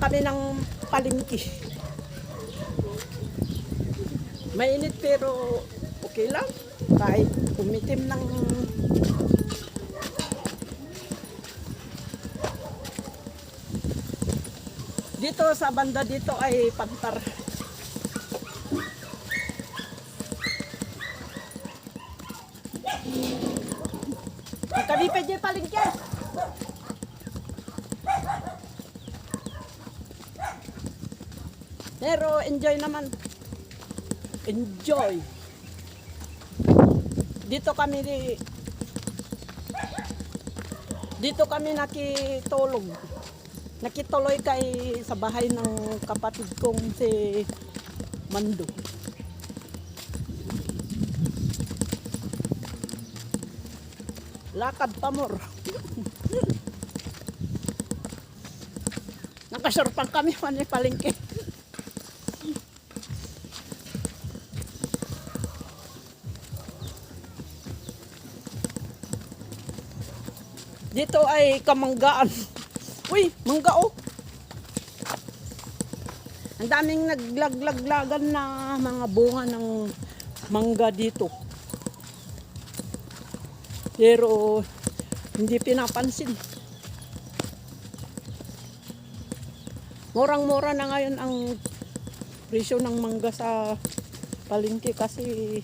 kami ng palengke. Mainit pero okay lang. Kahit umitim ng dito sa banda dito ay pantar. Kami pwede palengke. Pero enjoy naman. Enjoy. Dito kami nakitulog. Nakituloy kay sa bahay ng kapatid kong si Mando. Lakad pa more. Nakasurpang kami man palengke. Dito ay kamanggaan. Uy, mangga oh. Ang daming naglaglagan na mga bunga ng mangga dito. Pero hindi pinapansin. Murang-mura na ngayon ang presyo ng mangga sa palengke kasi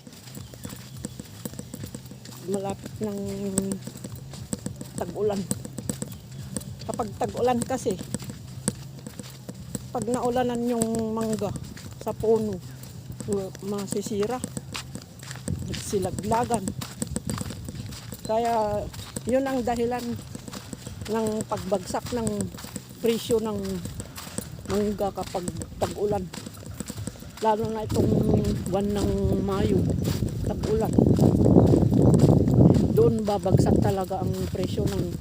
malapit ng tag-ulan. Kapag tag-ulan kasi, pag naulanan yung mangga sa puno, masisira, nagsilaglagan. Kaya yun ang dahilan ng pagbagsak ng presyo ng mangga kapag tag-ulan. Lalo na itong buwan ng Mayo, tag-ulan. Doon babagsak talaga ang presyo ng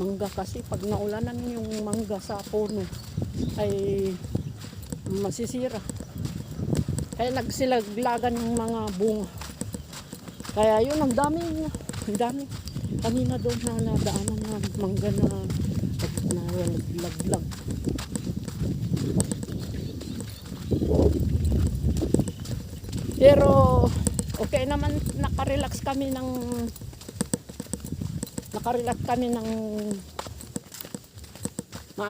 mangga kasi pag naulanan yung mangga sa puno ay masisira. Kaya nagsilaglagan ng mga bunga. Kaya yun ang dami. Kanina doon na nadaanan na mangga na laglag. Pero okay naman, nakarelax kami ng